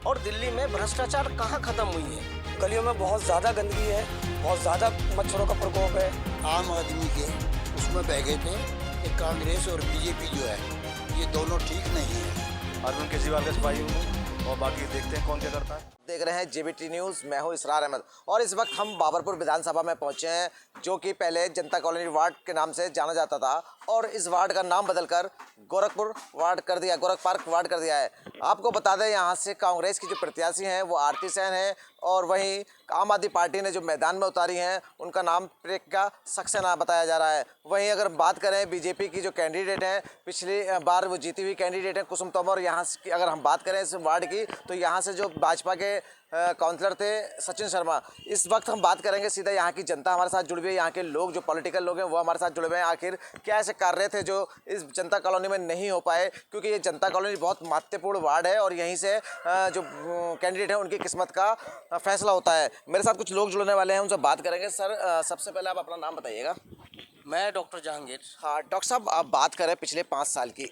और दिल्ली में भ्रष्टाचार कहाँ खत्म हुई है। गलियों में बहुत ज़्यादा गंदगी है, बहुत ज़्यादा मच्छरों का प्रकोप है। आम आदमी के उसमें बह गए थे कि कांग्रेस और बीजेपी जो है ये दोनों ठीक नहीं है। अरविंद केजरीवाल का सफाई हुई और बाकी देखते हैं कौन क्या करता है। देख रहे हैं जेबीटी न्यूज़, मैं हूं इसरार अहमद और इस वक्त हम बाबरपुर विधानसभा में पहुंचे हैं, जो कि पहले जनता कॉलोनी वार्ड के नाम से जाना जाता था और इस वार्ड का नाम बदलकर गोरखपुर वार्ड कर दिया, गोरख पार्क वार्ड कर दिया है। आपको बता दें, यहाँ से कांग्रेस की जो प्रत्याशी हैं वो आरती सेन है और वहीं आम आदमी पार्टी ने जो मैदान में उतारी हैं उनका नाम प्रियंका सक्सेना बताया जा रहा है। वहीं अगर बात करें बीजेपी की जो कैंडिडेट हैं, पिछली बार वो जीती हुई कैंडिडेट हैं कुसुम तोमर, यहाँ की अगर हम बात करें इस वार्ड की तो यहाँ से जो भाजपा के काउंसलर थे सचिन शर्मा। इस वक्त हम बात करेंगे सीधा यहाँ की जनता हमारे साथ जुड़ी हुई है, यहाँ के लोग जो पॉलिटिकल लोग हैं वो हमारे साथ जुड़े हुए हैं। आखिर क्या ऐसे कार्य थे जो इस जनता कॉलोनी में नहीं हो पाए, क्योंकि ये जनता कॉलोनी बहुत महत्वपूर्ण वार्ड है और यहीं से जो कैंडिडेट हैं उनकी किस्मत का फैसला होता है। मेरे साथ कुछ लोग जुड़ने वाले हैं, उनसे बात करेंगे। सर, सबसे पहले आप अपना नाम बताइएगा। मैं डॉक्टर जहांगीर। हाँ डॉक्टर साहब, आप बात करें पिछले 5 साल की,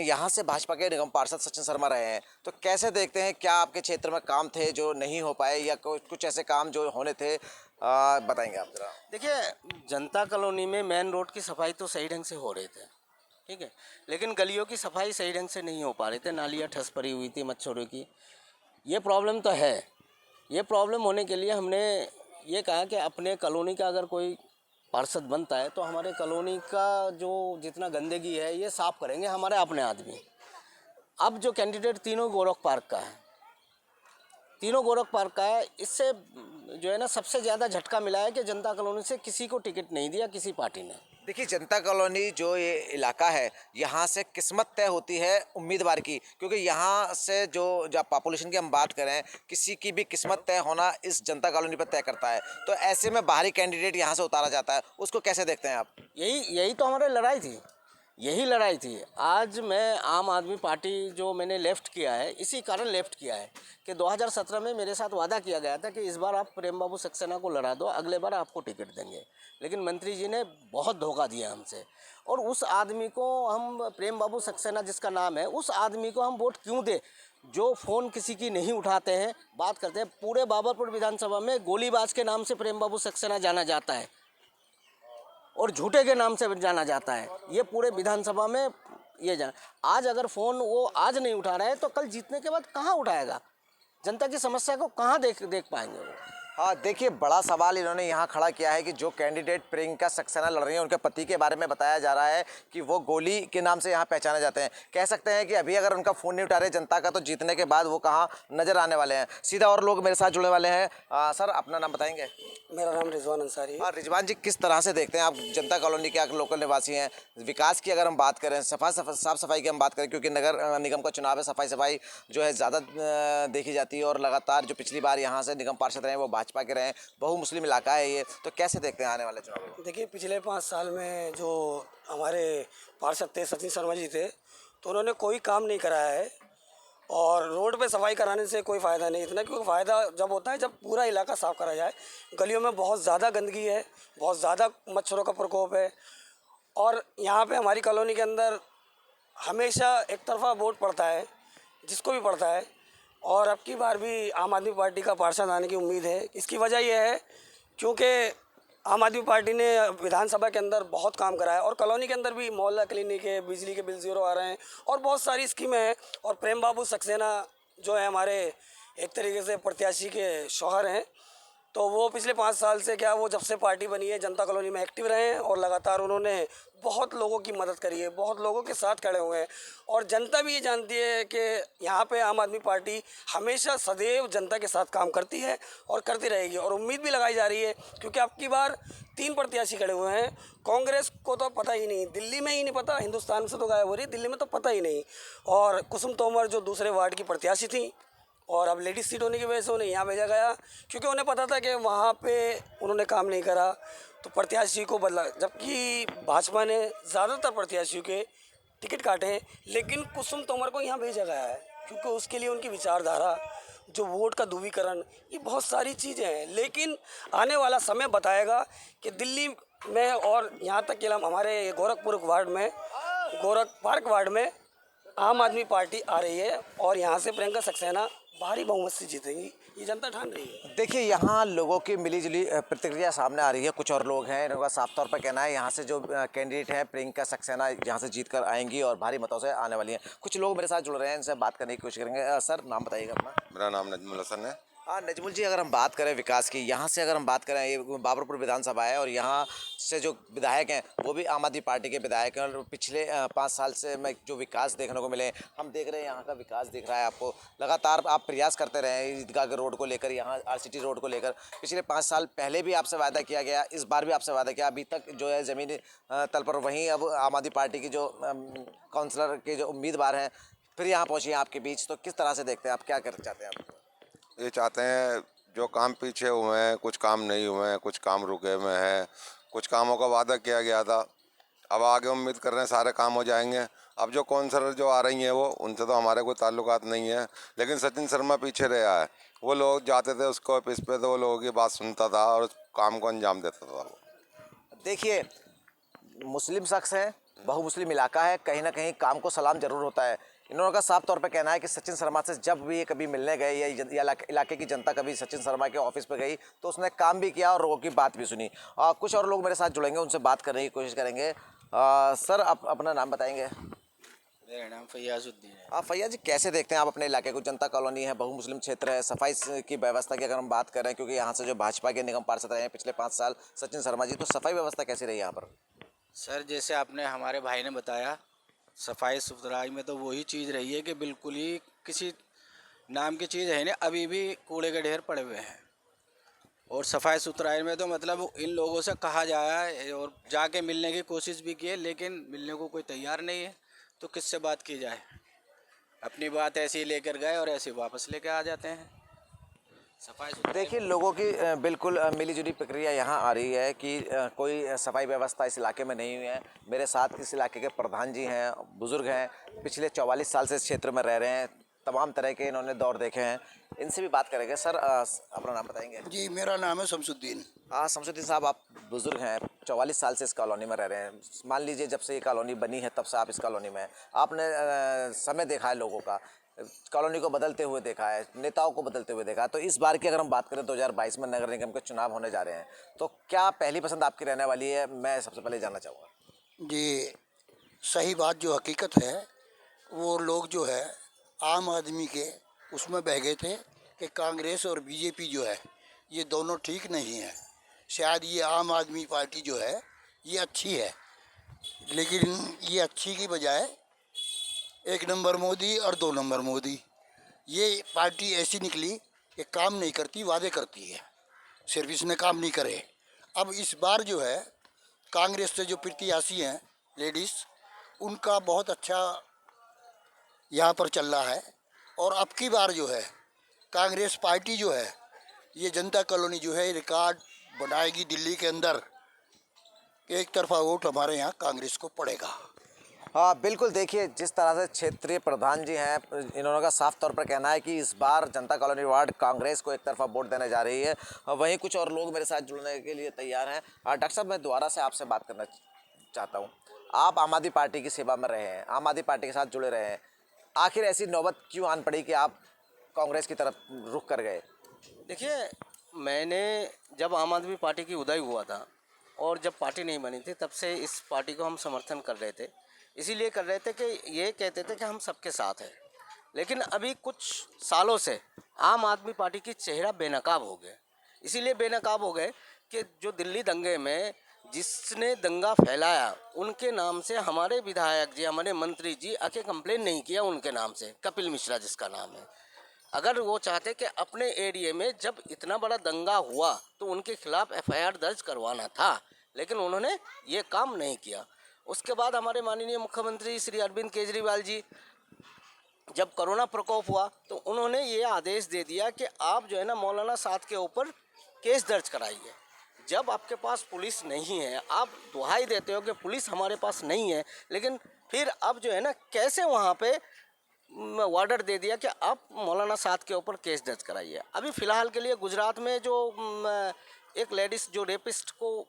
यहाँ से भाजपा के निगम पार्षद सचिन शर्मा रहे हैं, तो कैसे देखते हैं, क्या आपके क्षेत्र में काम थे जो नहीं हो पाए या कुछ ऐसे काम जो होने थे, बताएंगे आप जरा। देखिए, जनता कॉलोनी में मेन रोड की सफाई तो सही ढंग से हो रहे थे, ठीक है, लेकिन गलियों की सफाई सही ढंग से नहीं हो पा रहे थे। नालियाँ ठस पड़ी हुई थी मच्छरों की। ये प्रॉब्लम तो है। ये प्रॉब्लम होने के लिए हमने ये कहा कि अपने कॉलोनी का अगर कोई पार्षद बनता है तो हमारे कॉलोनी का जो जितना गंदगी है ये साफ़ करेंगे हमारे अपने आदमी। अब जो कैंडिडेट तीनों गोरख पार्क का है, तीनों गोरख पार्क का है, इससे जो है ना सबसे ज़्यादा झटका मिला है कि जनता कॉलोनी से किसी को टिकट नहीं दिया किसी पार्टी ने। देखिए, जनता कॉलोनी जो ये इलाका है, यहाँ से किस्मत तय होती है उम्मीदवार की, क्योंकि यहाँ से जो जब पॉपुलेशन की हम बात करें, किसी की भी किस्मत तय होना इस जनता कॉलोनी पर तय करता है। तो ऐसे में बाहरी कैंडिडेट यहाँ से उतारा जाता है, उसको कैसे देखते हैं आप? यही तो हमारी लड़ाई थी, यही लड़ाई थी। आज मैं आम आदमी पार्टी जो मैंने लेफ़्ट किया है, इसी कारण लेफ़्ट किया है कि 2017 में मेरे साथ वादा किया गया था कि इस बार आप प्रेम बाबू सक्सेना को लड़ा दो, अगले बार आपको टिकट देंगे। लेकिन मंत्री जी ने बहुत धोखा दिया हमसे, और उस आदमी को हम, प्रेम बाबू सक्सेना जिसका नाम है, उस आदमी को हम वोट क्यों दें जो फ़ोन किसी की नहीं उठाते हैं, बात करते हैं। पूरे बाबरपुर विधानसभा में गोलीबाज के नाम से प्रेम बाबू सक्सेना जाना जाता है और झूठे के नाम से जाना जाता है। ये पूरे विधानसभा में ये आज अगर फ़ोन वो आज नहीं उठा रहा है तो कल जीतने के बाद कहाँ उठाएगा? जनता की समस्या को कहाँ देख पाएंगे वो? हाँ, देखिए, बड़ा सवाल इन्होंने यहाँ खड़ा किया है कि जो कैंडिडेट प्रियंका सक्सेना लड़ रही हैं उनके पति के बारे में बताया जा रहा है कि वो गोली के नाम से यहाँ पहचाने जाते हैं। कह सकते हैं कि अभी अगर उनका फ़ोन नहीं उठा रहे जनता का, तो जीतने के बाद वो कहाँ नज़र आने वाले हैं। सीधा और लोग मेरे साथ जुड़ने वाले हैं। सर, अपना नाम बताएंगे। मेरा नाम रिजवान अंसारी है। रिजवान जी, किस तरह से देखते हैं आप, जनता कॉलोनी के लोकल निवासी हैं, विकास की अगर हम बात करें, साफ सफाई की हम बात करें, क्योंकि नगर निगम का चुनाव है, सफाई जो है ज़्यादा देखी जाती है और लगातार जो पिछली बार यहाँ से निगम पार्षद रहे हैं वो भाजपा के रहे हैं, बहुमुस्लिम इलाका है ये, तो कैसे देखते हैं आने वाले चुनाव में? देखिए, पिछले 5 साल में जो हमारे पार्षद थे सचिन शर्मा जी थे, तो उन्होंने कोई काम नहीं कराया है और रोड पे सफाई कराने से कोई फ़ायदा नहीं। इतना क्योंकि फ़ायदा जब होता है जब पूरा इलाका साफ़ करा जाए। गलियों में बहुत ज़्यादा गंदगी है, बहुत ज़्यादा मच्छरों का प्रकोप है और यहाँ पे हमारी कॉलोनी के अंदर हमेशा एक तरफा वोट पड़ता है, जिसको भी पड़ता है, और अब की बार भी आम आदमी पार्टी का पार्षद आने की उम्मीद है। इसकी वजह यह है क्योंकि आम आदमी पार्टी ने विधानसभा के अंदर बहुत काम करा है और कॉलोनी के अंदर भी मोहल्ला क्लिनिक है, बिजली के बिल ज़ीरो आ रहे हैं और बहुत सारी स्कीमें हैं। और प्रेम बाबू सक्सेना जो है हमारे एक तरीके से प्रत्याशी के शौहर हैं, तो वो पिछले 5 साल से वो जब से पार्टी बनी है जनता कॉलोनी में एक्टिव रहे हैं और लगातार उन्होंने बहुत लोगों की मदद करी है, बहुत लोगों के साथ खड़े हुए हैं। और जनता भी ये जानती है कि यहाँ पे आम आदमी पार्टी हमेशा सदैव जनता के साथ काम करती है और करती रहेगी। और उम्मीद भी लगाई जा रही है क्योंकि अब की बार 3 प्रत्याशी खड़े हुए हैं। कांग्रेस को तो पता ही नहीं, दिल्ली में ही नहीं पता, हिंदुस्तान से तो गायब हो रही है, दिल्ली में तो पता ही नहीं। और कुसुम तोमर जो दूसरे वार्ड की प्रत्याशी थी और अब लेडीज सीट होने की वजह से उन्हें यहाँ भेजा गया क्योंकि उन्हें पता था कि वहाँ पे उन्होंने काम नहीं करा तो प्रत्याशी को बदला। जबकि भाजपा ने ज़्यादातर प्रत्याशियों के टिकट काटे हैं, लेकिन कुसुम तोमर को यहाँ भेजा गया है क्योंकि उसके लिए उनकी विचारधारा, जो वोट का ध्रुवीकरण, ये बहुत सारी चीज़ें हैं। लेकिन आने वाला समय बताएगा कि दिल्ली में और यहाँ तक कि हमारे गोरखपुर वार्ड में, गोरख पार्क वार्ड में आम आदमी पार्टी आ रही है और यहाँ से प्रियंका सक्सेना भारी बहुमत से जीतेंगी, ये जनता ठान रही है। देखिए यहाँ लोगों की मिलीजुली प्रतिक्रिया सामने आ रही है। कुछ और लोग हैं, इनका साफ तौर पर कहना है यहाँ से जो कैंडिडेट है प्रियंका सक्सेना यहाँ से जीत कर आएंगी और भारी मतों से आने वाली हैं। कुछ लोग मेरे साथ जुड़ रहे हैं, इनसे बात करने की कोशिश करेंगे। सर नाम बताइएगा अपना। मेरा नाम नजमुल हसन है। हाँ नजमुल जी, अगर हम बात करें विकास की, यहाँ से अगर हम बात करें, ये बाबरपुर विधानसभा है और यहाँ से जो विधायक हैं वो भी आम आदमी पार्टी के विधायक हैं और पिछले 5 साल से मैं जो विकास देखने को मिले, हम देख रहे हैं यहाँ का विकास दिख रहा है आपको। लगातार आप प्रयास करते रहे हैं ईदगाह के रोड को लेकर, यहाँ RCT रोड को लेकर। पिछले 5 साल पहले भी आपसे वादा किया गया, इस बार भी आपसे वादा किया। अभी तक जो है ज़मीनी तल पर वहीं अब आम आदमी पार्टी की जो काउंसलर के जो उम्मीदवार हैं फिर यहाँ पहुँची हैं आपके बीच, तो किस तरह से देखते हैं आप, क्या करना चाहते हैं आप? ये चाहते हैं जो काम पीछे हुए हैं, कुछ काम नहीं हुए हैं, कुछ काम रुके हुए हैं, कुछ कामों का वादा किया गया था। अब आगे उम्मीद कर रहे हैं सारे काम हो जाएंगे। अब जो काउंसलर जो आ रही हैं वो, उनसे तो हमारे कोई ताल्लुकात नहीं है, लेकिन सचिन शर्मा पीछे रहा है। वो लोग जाते थे उसको ऑफिस पे, तो वो लोगों की बात सुनता था और उस काम को अंजाम देता था वो। देखिए मुस्लिम शख्स है, बहुमुस्लिम इलाका है, कहीं ना कहीं काम को सलाम जरूर होता है। इन्होंने का साफ तौर पे कहना है कि सचिन शर्मा से जब भी ये कभी मिलने गए या इलाके की जनता कभी सचिन शर्मा के ऑफिस पे गई तो उसने काम भी किया और लोगों की बात भी सुनी। कुछ और लोग मेरे साथ जुड़ेंगे, उनसे बात करने की कोशिश करेंगे। सर आप अपना नाम बताएंगे? मेरा नाम फैयाजुद्दीन है। आप फैयाज जी कैसे देखते हैं आप अपने इलाके को? जनता कॉलोनी है, बहुमुस्लिम क्षेत्र है, सफाई की व्यवस्था की अगर हम बात करें, क्योंकि यहाँ से जो भाजपा के निगम पार्षद रहे हैं पिछले 5 साल सचिन शर्मा जी, तो सफाई व्यवस्था कैसी रही यहाँ पर? सर जैसे आपने हमारे भाई ने बताया, सफाई सुथराई में तो वही चीज़ रही है कि बिल्कुल ही किसी नाम की चीज़ है नहीं। अभी भी कूड़े के ढेर पड़े हुए हैं। और सफाई सुथराई में तो मतलब इन लोगों से कहा जाए और जाके मिलने की कोशिश भी की है, लेकिन मिलने को कोई तैयार नहीं है, तो किससे बात की जाए। अपनी बात ऐसे ही लेकर गए और ऐसे वापस लेकर आ जाते हैं। सफाई सुथराई देखिए लोगों की बिल्कुल मिलीजुली प्रक्रिया यहाँ आ रही है कि कोई सफाई व्यवस्था इस इलाके में नहीं हुई है। मेरे साथ इस इलाके के प्रधान जी हैं, बुज़ुर्ग हैं, पिछले 44 साल से इस क्षेत्र में रह रहे हैं, तमाम तरह के इन्होंने दौर देखे हैं। इनसे भी बात करेंगे। सर अपना नाम बताएंगे? जी मेरा नाम है शमसुद्दीन। हाँ शमसुद्दीन साहब, आप बुज़ुर्ग हैं, 44 साल से इस कॉलोनी में रह रहे हैं। मान लीजिए जब से ये कॉलोनी बनी है तब से आप इस कॉलोनी में हैं। आपने समय देखा है लोगों का, कॉलोनी को बदलते हुए देखा है, नेताओं को बदलते हुए देखा है। तो इस बार की अगर हम बात करें 2022 में नगर निगम के चुनाव होने जा रहे हैं, तो क्या पहली पसंद आपकी रहने वाली है? मैं सबसे पहले जानना चाहूँगा। जी सही बात, जो हकीकत है वो लोग जो है आम आदमी के उसमें बह गए थे कि कांग्रेस और बीजेपी जो है ये दोनों ठीक नहीं है। शायद ये आम आदमी पार्टी जो है ये अच्छी है, लेकिन ये अच्छी की बजाय 1 नंबर मोदी और 2 नंबर मोदी, ये पार्टी ऐसी निकली कि काम नहीं करती, वादे करती है, सिर्फ इसने काम नहीं करे। अब इस बार जो है कांग्रेस से जो प्रत्याशी हैं लेडीज़, उनका बहुत अच्छा यहाँ पर चल रहा है। और अब की बार जो है कांग्रेस पार्टी जो है ये जनता कॉलोनी जो है रिकॉर्ड बनाएगी दिल्ली के अंदर। एक तरफा वोट हमारे यहाँ कांग्रेस को पड़ेगा। हाँ बिल्कुल, देखिए जिस तरह से क्षेत्रीय प्रधान जी हैं, इन्होंने का साफ तौर पर कहना है कि इस बार जनता कॉलोनी वार्ड कांग्रेस को एक तरफा वोट देने जा रही है। वहीं कुछ और लोग मेरे साथ जुड़ने के लिए तैयार हैं। डॉक्टर साहब मैं दोबारा से आपसे बात करना चाहता हूँ। आप आम आदमी पार्टी की सेवा में रहे हैं, आम आदमी पार्टी के साथ जुड़े रहे हैं, आखिर ऐसी नौबत क्यों आन पड़ी कि आप कांग्रेस की तरफ रुख कर गए? देखिए, मैंने जब आम आदमी पार्टी की उदय हुआ था और जब पार्टी नहीं बनी थी तब से इस पार्टी को हम समर्थन कर रहे थे। इसीलिए कर रहे थे कि ये कहते थे कि हम सबके साथ हैं। लेकिन अभी कुछ सालों से आम आदमी पार्टी की चेहरा बेनकाब हो गए। इसीलिए बेनकाब हो गए कि जो दिल्ली दंगे में जिसने दंगा फैलाया उनके नाम से हमारे विधायक जी, हमारे मंत्री जी आके कंप्लेन नहीं किया उनके नाम से, कपिल मिश्रा जिसका नाम है। अगर वो चाहते कि अपने एरिया में जब इतना बड़ा दंगा हुआ तो उनके खिलाफ FIR दर्ज करवाना था, लेकिन उन्होंने ये काम नहीं किया। उसके बाद हमारे माननीय मुख्यमंत्री श्री अरविंद केजरीवाल जी, जब कोरोना प्रकोप हुआ तो उन्होंने ये आदेश दे दिया कि आप जो है ना मौलाना साद के ऊपर केस दर्ज कराइए। जब आपके पास पुलिस नहीं है, आप दुहाई देते हो कि पुलिस हमारे पास नहीं है, लेकिन फिर अब जो है ना कैसे वहाँ पे ऑर्डर दे दिया कि आप मौलाना साद के ऊपर केस दर्ज कराइए। अभी फ़िलहाल के लिए गुजरात में जो एक लेडीज़ जो रेपिस्ट को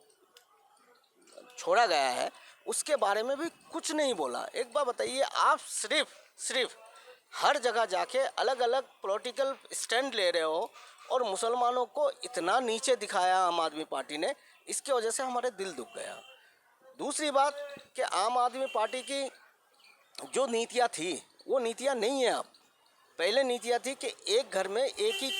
छोड़ा गया है उसके बारे में भी कुछ नहीं बोला। एक बार बताइए, आप सिर्फ हर जगह जाके अलग अलग पॉलिटिकल स्टैंड ले रहे हो और मुसलमानों को इतना नीचे दिखाया आम आदमी पार्टी ने, इसकी वजह से हमारे दिल दुख गया। दूसरी बात कि आम आदमी पार्टी की जो नीतियाँ थी वो नीतियाँ नहीं है अब। पहले नीतियाँ थी कि एक घर में एक ही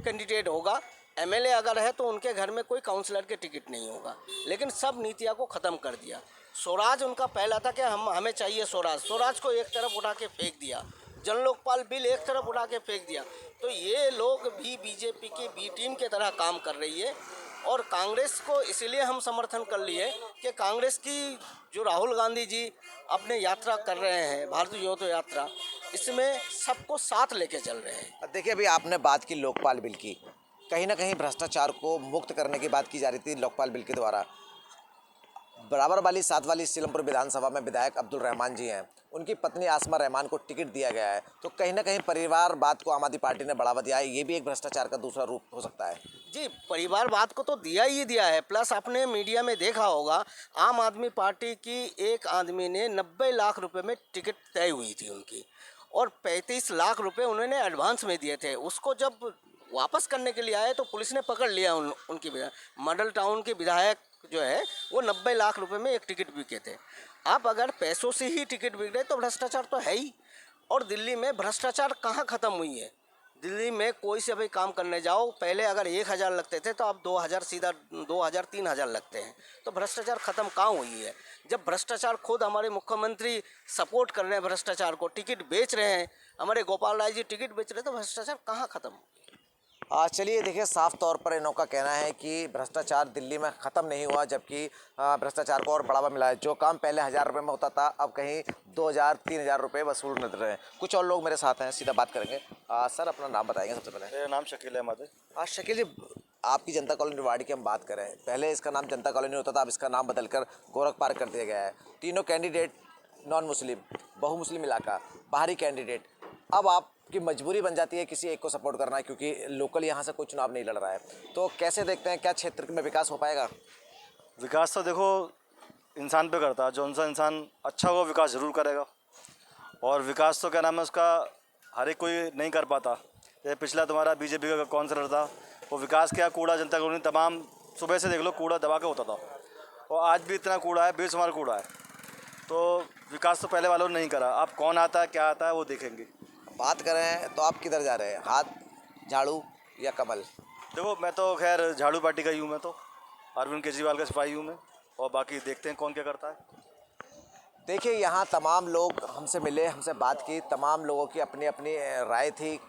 कैंडिडेट होगा, एमएलए अगर है तो उनके घर में कोई काउंसलर के टिकट नहीं होगा, लेकिन सब नीतियाँ को ख़त्म कर दिया। स्वराज उनका पहला था कि हमें चाहिए स्वराज, स्वराज को एक तरफ उठा के फेंक दिया, जन लोकपाल बिल एक तरफ उठा के फेंक दिया। तो ये लोग भी बीजेपी की बी टीम के तरह काम कर रही है और कांग्रेस को इसलिए हम समर्थन कर लिए कि कांग्रेस की जो राहुल गांधी जी अपने यात्रा कर रहे हैं, भारतीय जोड़ो यात्रा, इसमें सबको साथ लेके चल रहे हैं। देखिए, अभी आपने बात की लोकपाल बिल की, कहीं ना कहीं भ्रष्टाचार को मुक्त करने की बात की जा रही थी लोकपाल बिल के द्वारा। बराबर वाली 7 वाली सीलमपुर विधानसभा में विधायक अब्दुल रहमान जी हैं, उनकी पत्नी आसमा रहमान को टिकट दिया गया है, तो कहीं ना कहीं परिवारवाद को आम आदमी पार्टी ने बढ़ावा दिया है। ये भी एक भ्रष्टाचार का दूसरा रूप हो सकता है। जी, परिवारवाद को तो दिया ही दिया है, प्लस आपने मीडिया में देखा होगा आम आदमी पार्टी की एक आदमी ने 90 लाख रुपए में टिकट तय हुई थी उनकी, और 35 लाख रुपए उन्होंने एडवांस में दिए थे। उसको जब वापस करने के लिए आए तो पुलिस ने पकड़ लिया उनकी मॉडल टाउन के विधायक जो है वो 90 लाख रुपए में एक टिकट बिके थे। आप अगर पैसों से ही टिकट बिक रहे तो भ्रष्टाचार तो है ही। और दिल्ली में भ्रष्टाचार कहाँ ख़त्म हुई है? दिल्ली में कोई से भी काम करने जाओ, पहले अगर 1000 लगते थे तो अब 2000, सीधा 2000 3000 लगते हैं। तो भ्रष्टाचार ख़त्म कहाँ हुई है? जब भ्रष्टाचार खुद हमारे मुख्यमंत्री सपोर्ट कर रहे हैं, भ्रष्टाचार को टिकट बेच रहे हैं, हमारे गोपाल राय जी टिकट बेच रहे हैं, तो भ्रष्टाचार कहाँ ख़त्म? चलिए, देखिए, साफ तौर पर इनों का कहना है कि भ्रष्टाचार दिल्ली में ख़त्म नहीं हुआ, जबकि भ्रष्टाचार को और बढ़ावा मिला है। जो काम पहले 1000 रुपये में होता था अब कहीं 2000 3000 रुपये वसूल नजर रहे हैं। कुछ और लोग मेरे साथ हैं, सीधा बात करेंगे। सर, अपना नाम बताएंगे सबसे पहले? मेरा नाम शकील अहमद है। शकील जी, आपकी जनता कॉलोनी वार्ड की हम बात करें, पहले इसका नाम जनता कॉलोनी होता था, अब इसका नाम बदलकर गोरख पार्क कर दिया गया है। तीनों कैंडिडेट नॉन मुस्लिम, बहु मुस्लिम इलाका, बाहरी कैंडिडेट। अब आपकी मजबूरी बन जाती है किसी एक को सपोर्ट करना, क्योंकि लोकल यहाँ से कोई चुनाव नहीं लड़ रहा है। तो कैसे देखते हैं, क्या क्षेत्र में विकास हो पाएगा? विकास तो देखो इंसान पे करता है, जो इंसान अच्छा हो विकास ज़रूर करेगा। और विकास तो क्या नाम है उसका, हर एक कोई नहीं कर पाता। जैसे पिछला तुम्हारा बीजेपी का काउंसलर था, वो विकास क्या, कूड़ा जनता कॉलोनी तमाम सुबह से देख लो कूड़ा दबा के होता था, और आज भी इतना कूड़ा है, बेशुमार कूड़ा है। तो विकास तो पहले वालों ने नहीं करा। अब कौन आता है, क्या आता है, वो देखेंगे। बात करें तो आप किधर जा रहे हैं, हाथ झाड़ू या कमल? देखो, मैं तो खैर झाड़ू पार्टी का ही हूँ, मैं तो अरविंद केजरीवाल का सिपाही हूँ मैं, और बाकी देखते हैं कौन क्या करता है। देखिए, यहाँ तमाम लोग हमसे मिले, हमसे बात की, तमाम लोगों की अपनी अपनी राय थी।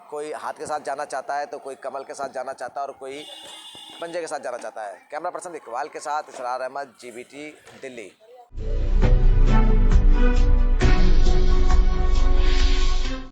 कोई हाथ के साथ जाना चाहता है तो कोई कमल के साथ जाना चाहता है और कोई पंजे के साथ जाना चाहता है। कैमरा पर्सन इकबाल के साथ इसरार अहमद, GBT दिल्ली।